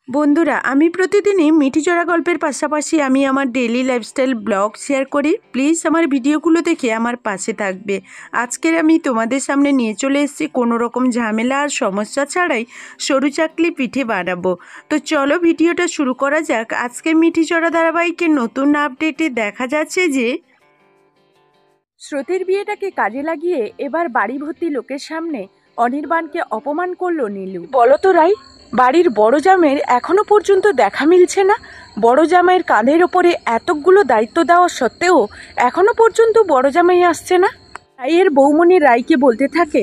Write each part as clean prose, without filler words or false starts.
বন্ধুরা, আমি প্রতিদিনই মিঠিচড়া গল্পের পাশাপাশি আমি আমার ডেইলি লাইফস্টাইল ব্লগ শেয়ার করি। প্লিজ আমার ভিডিওগুলো দেখে আমার পাশে থাকবে। আজকের আমি তোমাদের সামনে নিয়ে চলে এসেছি কোনো রকম ঝামেলা আর সমস্যা ছাড়াই সরু চাকলি পিঠে বানাবো। তো চলো ভিডিওটা শুরু করা যাক। আজকে মিঠিচড়া ধারাবাহিকের নতুন আপডেটে দেখা যাচ্ছে যে স্রোতের বিয়েটাকে কাজে লাগিয়ে এবার বাড়ি ভর্তি লোকের সামনে অনির্বাণকে অপমান করলো নীলু। বলো তো রাই, বাড়ির বড় জামাইয়ের এখনো পর্যন্ত দেখা মিলছে না। বড় জামাইয়ের কাঁধের ওপরে এতগুলো দায়িত্ব দেওয়া সত্ত্বেও এখনো পর্যন্ত বড় জামাই আসছে না। রাইয়ের বৌমনি রাইকে বলতে থাকে,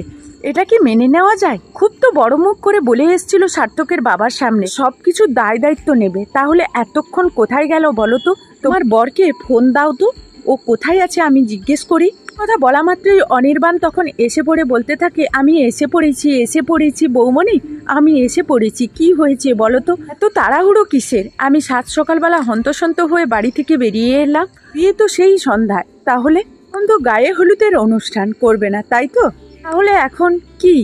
এটা কি মেনে নেওয়া যায়? খুব তো বড় মুখ করে বলে এসেছিল সার্থকের বাবার সামনে সবকিছু দায় দায়িত্ব নেবে। তাহলে এতক্ষণ কোথায় গেল বলো তো? তোমার বরকে ফোন দাও তো, ও কোথায় আছে আমি জিজ্ঞেস করি। কথা বলা মাত্রই অনির্বাণ তখন এসে পড়ে বলতে থাকে, আমি এসে পড়েছি বৌমনি, আমি এসে পড়েছি। কি হয়েছে বলো তো? এত তাড়াহুড়ো কিসের? আমি সাত সকালবেলা হন্তসন্ত হয়ে বাড়ি থেকে বেরিয়ে এলাম। বিয়ে তো সেই সন্ধ্যায়। তাহলে এখন তো গায়ে হলুদের অনুষ্ঠান করবে না, তাই তো? তাহলে এখন কি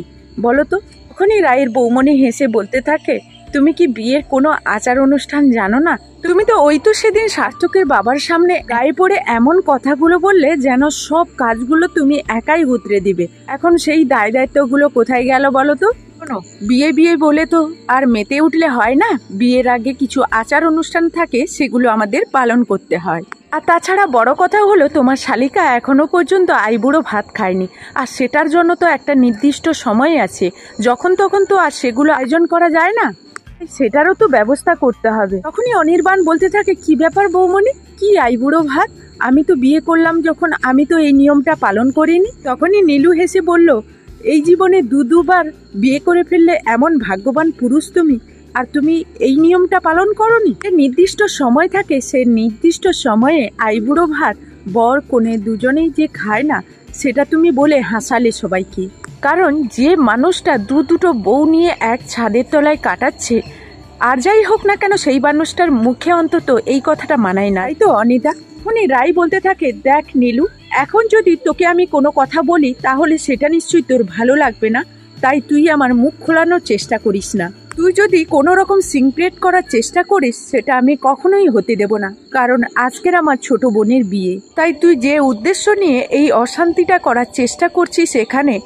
বলো তো? তখনই রায়ের বৌমনি হেসে বলতে থাকে, তুমি কি বিয়ের কোনো আচার অনুষ্ঠান জানো না? তুমি তো ওই তো সেদিন সার্থকের বাবার সামনে গায়ে পড়ে এমন কথাগুলো বললে যেন সব কাজগুলো তুমি একাই উতরে দিবে। এখন সেই দায় দায়িত্বগুলো কোথায় গেল বলো তো? বিয়ে বিয়ে বলে তো আর মেতে উঠলে হয় না। বিয়ের আগে কিছু আচার অনুষ্ঠান থাকে, সেগুলো আমাদের পালন করতে হয়। আর তাছাড়া বড় কথা হলো, তোমার শালিকা এখনো পর্যন্ত আইবুড়ো ভাত খায়নি, আর সেটার জন্য তো একটা নির্দিষ্ট সময় আছে। যখন তখন তো আর সেগুলো আয়োজন করা যায় না, সেটারও তো ব্যবস্থা করতে হবে। তখনই অনির্বাণ বলতে থাকে, কি ব্যাপার বৌমনি, কি আইবুড়ো ভাত? আমি তো বিয়ে করলাম যখন আমি তো এই নিয়মটা পালন করিনি। তখনই নীলু হেসে বলল, এই জীবনে দুবার বিয়ে করে ফেললে এমন ভাগ্যবান পুরুষ তুমি, আর তুমি এই নিয়মটা পালন করনি। নির্দিষ্ট সময় থাকে, সে নির্দিষ্ট সময়ে আইবুড়ো ভাত বর কনে দুজনেই যে খায় না, সেটা তুমি বলে হাসালে সবাইকে। কারণ যে মানুষটা দুটো বউ নিয়ে এক ছাদের তলায় কাটাচ্ছে, আর যাই হোক না কেন, সেই মানুষটার মুখে অন্তত এই কথাটা মানায় না, তাই তো অনিতা? উনি রাই বলতে থাকে, দেখ নীলু, এখন যদি তোকে আমি কোনো কথা বলি তাহলে সেটা নিশ্চয়ই তোর ভালো লাগবে না, তাই তুই আমার মুখ খোলানোর চেষ্টা করিস না। তুই যদি কোনো রকম সিনক্রেট করার চেষ্টা করিস, সেটা আমি কখনোই হতে দেব না। কারণ আজকের আমার ছোট বোনের বিয়ে, তাই তুই যে উদ্দেশ্য নিয়ে এই অশান্তিটা করার চেষ্টা করছিস এখানে,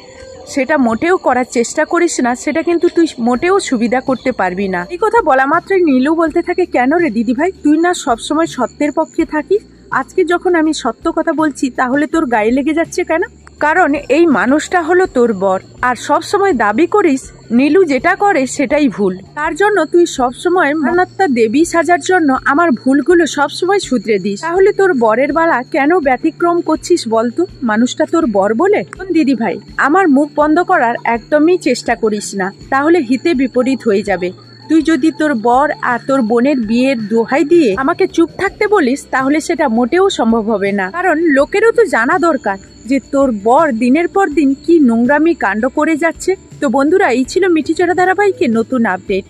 সেটা মোটেও করার চেষ্টা করিস না। সেটা কিন্তু তুই মোটেও সুবিধা করতে পারবি না। এই কথা বলা মাত্রই নীলু বলতে থাকে, কেন রে দিদি ভাই, তুই না সবসময় সত্যের পক্ষে থাকিস? আজকে যখন আমি সত্য কথা বলছি তাহলে তোর গায়ে লেগে যাচ্ছে কেন? কারণ এই মানুষটা হলো তোর বর, আর সব সময় দাবি করিস নীলু যেটা করে সেটাই ভুল। তার জন্য তুই সবসময় মনাত্মা দেবী সাজার জন্য আমার ভুলগুলো সবসময় শুধরে দিস। তাহলে তোর বরের বেলা কেন ব্যতিক্রম করছিস বলতো? মানুষটা তোর বর বলে? দিদি ভাই, আমার মুখ বন্ধ করার একদমই চেষ্টা করিস না, তাহলে হিতে বিপরীত হয়ে যাবে। তুই যদি তোর বর আর তোর বোনের বিয়ের দোহাই দিয়ে আমাকে চুপ থাকতে বলিস, তাহলে সেটা মোটেও সম্ভব হবে না। কারণ লোকেরও তো জানা দরকার যে তোর বর দিনের পর দিন কি নোংরামি কাণ্ড করে যাচ্ছে। তো বন্ধুরা, এই ছিল মিঠিচড়া ধারাবাহিকের নতুন আপডেট।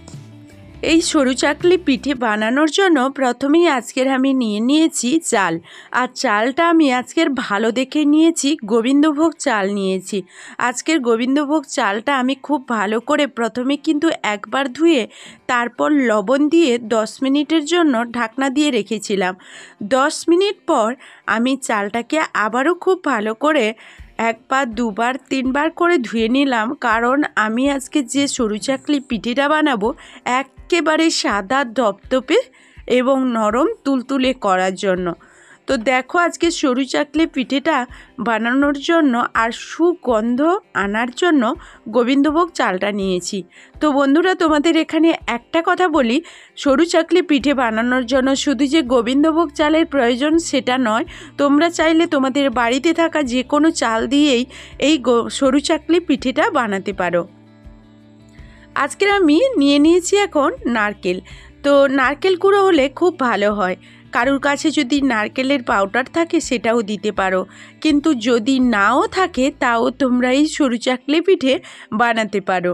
এই সরু চাকলি পিঠে বানানোর জন্য প্রথমেই আজকের আমি নিয়েছি চাল। আর চালটা আমি আজকের ভালো দেখে নিয়েছি, গোবিন্দভোগ চাল নিয়েছি। আজকের গোবিন্দভোগ চালটা আমি খুব ভালো করে প্রথমে কিন্তু একবার ধুয়ে তারপর লবণ দিয়ে 10 মিনিটের জন্য ঢাকনা দিয়ে রেখেছিলাম। 10 মিনিট পর আমি চালটাকে আবারও খুব ভালো করে একবার, দুবার, তিনবার করে ধুয়ে নিলাম। কারণ আমি আজকে যে সরু চাকলি পিঠেটা বানাবো একেবারে সাদা ধপধপে এবং নরম তুলতুলে করার জন্য। তো দেখো, আজকে সরু চাকলি পিঠেটা বানানোর জন্য আর সুগন্ধ আনার জন্য গোবিন্দভোগ চালটা নিয়েছি। তো বন্ধুরা, তোমাদের এখানে একটা কথা বলি, সরু চাকলি পিঠে বানানোর জন্য শুধু যে গোবিন্দভোগ চালের প্রয়োজন সেটা নয়, তোমরা চাইলে তোমাদের বাড়িতে থাকা যে কোনো চাল দিয়েই এই সরু চাকলি পিঠেটা বানাতে পারো। আজকের আমি নিয়েছি এখন নারকেল। তো নারকেল কুড়ো হলে খুব ভালো হয়। কারোর কাছে যদি নারকেলের পাউডার থাকে সেটাও দিতে পারো, কিন্তু যদি নাও থাকে তাও তোমরা এই সরু চাকলি পিঠে বানাতে পারো।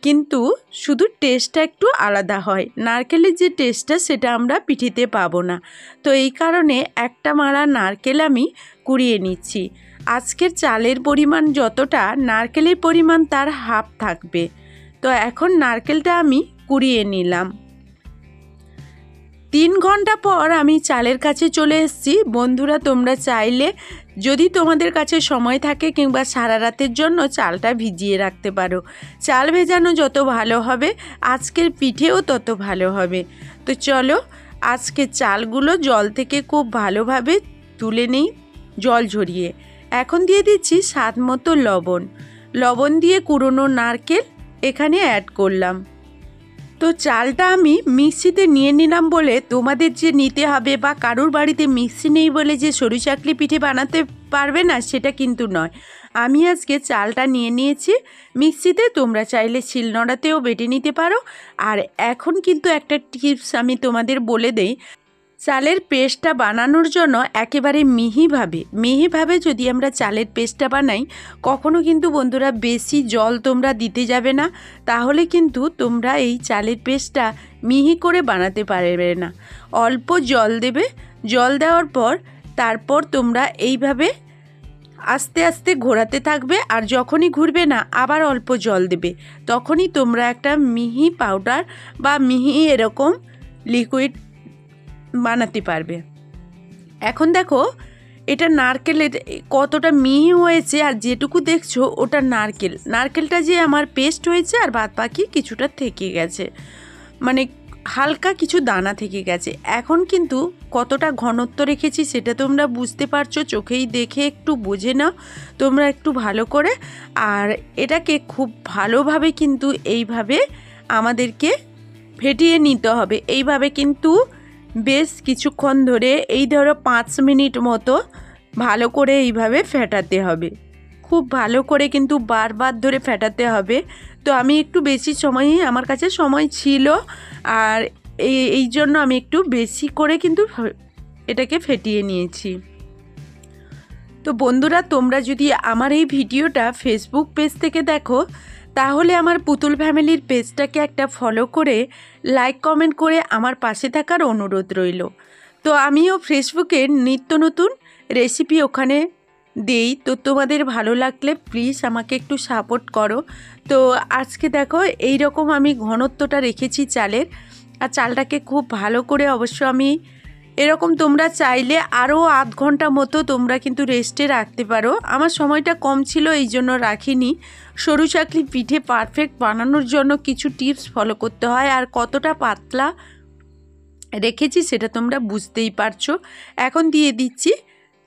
কিন্তু শুধু টেস্টটা একটু আলাদা হয়, নারকেলের যে টেস্টটা সেটা আমরা পিঠেতে পাবো না। তো এই কারণে একটা মাড়া নারকেল আমি কুড়িয়ে নিচ্ছি। আজকের চালের পরিমাণ যতটা, নারকেলের পরিমাণ তার হাফ থাকবে। তো এখন নারকেলটা আমি কুড়িয়ে নিলাম। 3 ঘন্টা পর আমি চালের কাছে চলে এসেছি। বন্ধুরা, তোমরা চাইলে যদি তোমাদের কাছে সময় থাকে কিংবা সারা রাতের জন্য চালটা ভিজিয়ে রাখতে পারো। চাল ভেজানো যত ভালো হবে আজকের পিঠেও তত ভালো হবে। তো চলো আজকে চালগুলো জল থেকে খুব ভালোভাবে তুলে নিই জল ঝরিয়ে। এখন দিয়ে দিচ্ছি স্বাদ মতো লবণ দিয়ে কুড়োনো নারকেল এখানে অ্যাড করলাম। তো চালটা আমি মিক্সিতে নিয়ে নিলাম বলে তোমাদের যে নিতে হবে বা কারুর বাড়িতে মিক্সি নেই বলে যে সরু চাকলি পিঠে বানাতে পারবে না সেটা কিন্তু নয়। আমি আজকে চালটা নিয়ে নিয়েছি মিক্সিতে, তোমরা চাইলে শিলনোড়াতেও বেটে নিতে পারো। আর এখন কিন্তু একটা টিপস আমি তোমাদের বলে দেই, চালের পেস্টটা বানানোর জন্য একেবারে মিহিভাবে যদি আমরা চালের পেস্টটা বানাই, কখনো কিন্তু বন্ধুরা বেশি জল তোমরা দিতে যাবে না, তাহলে কিন্তু তোমরা এই চালের পেস্টটা মিহি করে বানাতে পারবে না। অল্প জল দেবে, জল দেওয়ার পর তারপর তোমরা এইভাবে আস্তে আস্তে ঘোরাতে থাকবে, আর যখনই ঘুরবে না আবার অল্প জল দেবে, তখনই তোমরা একটা মিহি পাউডার বা মিহি এরকম লিকুইড বানাতে পারবে। এখন দেখো এটা নারকেলের কতটা মিহি হয়েছে, আর যেটুকু দেখছো ওটা নারকেলটা যে আমার পেস্ট হয়েছে, আর বাদ বাকি কিছুটা থেকে গেছে, মানে হালকা কিছু দানা থেকে গেছে। এখন কিন্তু কতটা ঘনত্ব রেখেছি সেটা তোমরা বুঝতে পারছো, চোখেই দেখে একটু বুঝে নাও তোমরা একটু ভালো করে। আর এটাকে খুব ভালোভাবে কিন্তু এইভাবে আমাদেরকে ফেটিয়ে নিতে হবে। এইভাবে কিন্তু বেশ কিছুক্ষণ ধরে, এই ধরো 5 মিনিট মতো ভালো করে এইভাবে ফেটাতে হবে। খুব ভালো করে কিন্তু বারবার ধরে ফেটাতে হবে। তো আমি একটু বেশি সময়ই, আমার কাছে সময় ছিল, আর এই জন্য আমি একটু বেশি করে কিন্তু এটাকে ফেটিয়ে নিয়েছি। তো বন্ধুরা, তোমরা যদি আমার এই ভিডিওটা ফেসবুক পেজ থেকে দেখো, তাহলে আমার পুতুল ফ্যামিলির পেজটাকে একটা ফলো করে লাইক কমেন্ট করে আমার পাশে থাকার অনুরোধ রইল। তো আমিও ফেসবুকে নিত্য নতুন রেসিপি ওখানে দেই, তো তোমাদের ভালো লাগলে প্লিজ আমাকে একটু সাপোর্ট করো। তো আজকে দেখো এই রকম আমি ঘনত্বটা রেখেছি চালের, আর চালটাকে খুব ভালো করে অবশ্য আমি এরকম, তোমরা চাইলে আরও আধ ঘন্টা মতো তোমরা কিন্তু রেস্টে রাখতে পারো। আমার সময়টা কম ছিল এই জন্য রাখিনি। সরু চাকলি পিঠে পারফেক্ট বানানোর জন্য কিছু টিপস ফলো করতে হয়, আর কতটা পাতলা রেখেছি সেটা তোমরা বুঝতেই পারছো। এখন দিয়ে দিচ্ছি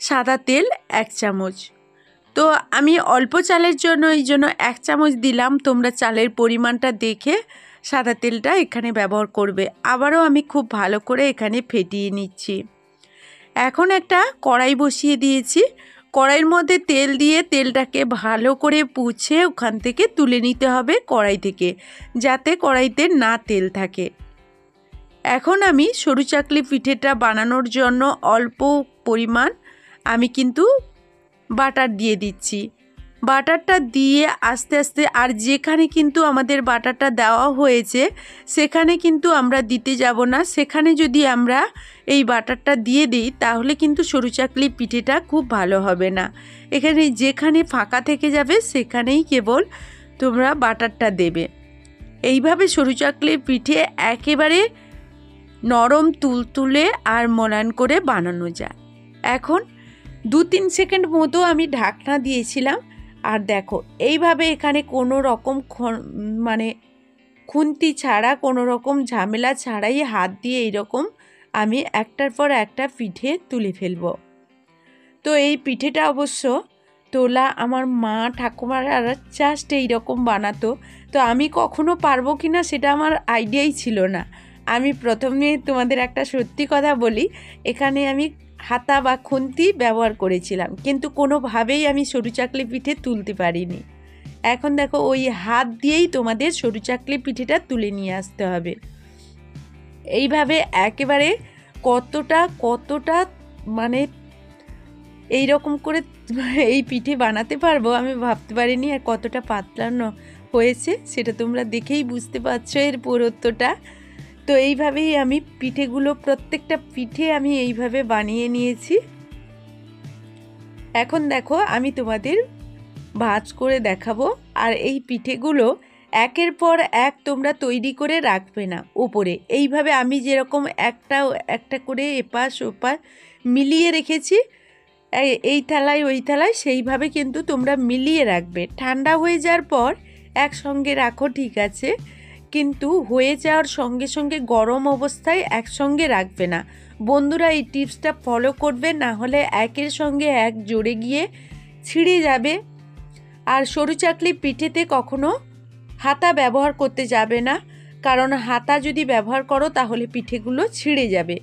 সাদা তেল 1 চামচ। তো আমি অল্প চালের জন্য এই জন্য 1 চামচ দিলাম, তোমরা চালের পরিমাণটা দেখে সাদা তেলটা এখানে ব্যবহার করবে। আবারও আমি খুব ভালো করে এখানে ফেটিয়ে নিচ্ছি। এখন একটা কড়াই বসিয়ে দিয়েছি, কড়াইয়ের মধ্যে তেল দিয়ে তেলটাকে ভালো করে পুছে ওখান থেকে তুলে নিতে হবে কড়াই থেকে, যাতে কড়াইতে না তেল থাকে। এখন আমি সরু চাকলি পিঠেটা বানানোর জন্য অল্প পরিমাণ আমি কিন্তু বাটার দিয়ে দিচ্ছি। বাটারটা দিয়ে আস্তে আস্তে, আর যেখানে কিন্তু আমাদের বাটারটা দেওয়া হয়েছে সেখানে কিন্তু আমরা দিতে যাব না, সেখানে যদি আমরা এই বাটারটা দিয়ে দিই তাহলে কিন্তু সরু চাকলি পিঠেটা খুব ভালো হবে না। এখানে যেখানে ফাঁকা থেকে যাবে সেখানেই কেবল তোমরা বাটারটা দেবে। এইভাবে সরু চাকলি পিঠে একেবারে নরম তুলতুলে আর মোলায়েম করে বানানো যায়। এখন 2-3 সেকেন্ড মতো আমি ঢাকনা দিয়েছিলাম, আর দেখো এইভাবে এখানে কোনো রকম মানে খুন্তি ছাড়া, কোনো রকম ঝামেলা ছাড়াই হাত দিয়ে এইরকম আমি একটার পর একটা পিঠে তুলে ফেলবো। তো এই পিঠেটা অবশ্য তোলা আমার মা ঠাকুমারা জাস্ট এইরকম বানাতো, তো আমি কখনো পারবো কি না সেটা আমার আইডিয়াই ছিল না। আমি প্রথমে তোমাদের একটা সত্যি কথা বলি, এখানে আমি হাতা বা খুন্তি ব্যবহার করেছিলাম, কিন্তু কোনোভাবেই আমি সরু চাকলি পিঠে তুলতে পারিনি। এখন দেখো ওই হাত দিয়েই তোমাদের সরু চাকলি পিঠেটা তুলে নিয়ে আসতে হবে। এইভাবে একেবারে কতটা মানে এই রকম করে এই পিঠে বানাতে পারবো আমি ভাবতে পারিনি, আর কতটা পাতলানো হয়েছে সেটা তোমরা দেখেই বুঝতে পারছো এর পুরুত্বটা। তো এইভাবেই আমি পিঠেগুলো, প্রত্যেকটা পিঠে আমি এইভাবে বানিয়ে নিয়েছি। এখন দেখো আমি তোমাদের ভাঁজ করে দেখাবো, আর এই পিঠেগুলো একের পর এক তোমরা তৈরি করে রাখবে না উপরে। এইভাবে আমি যেরকম একটা একটা করে এপাশ ওপাশ মিলিয়ে রেখেছি এই থালায় ওই থালায়, সেইভাবে কিন্তু তোমরা মিলিয়ে রাখবে। ঠান্ডা হয়ে যাওয়ার পর একসঙ্গে রাখো, ঠিক আছে, কিন্তু হয়ে যাওয়ার সঙ্গে সঙ্গে গরম অবস্থায় একসঙ্গে রাখবে না। বন্ধুরা এই টিপসটা ফলো করবে, না হলে একের সঙ্গে এক জড়ে গিয়ে ছিঁড়ে যাবে। আর সরু চাকলি পিঠেতে কখনো হাতা ব্যবহার করতে যাবে না, কারণ হাতা যদি ব্যবহার করো তাহলে পিঠেগুলো ছিঁড়ে যাবে।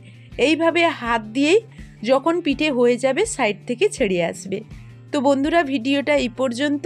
এইভাবে হাত দিয়েই যখন পিঠে হয়ে যাবে সাইড থেকে ছেড়ে আসবে। তো বন্ধুরা ভিডিওটা এই পর্যন্ত।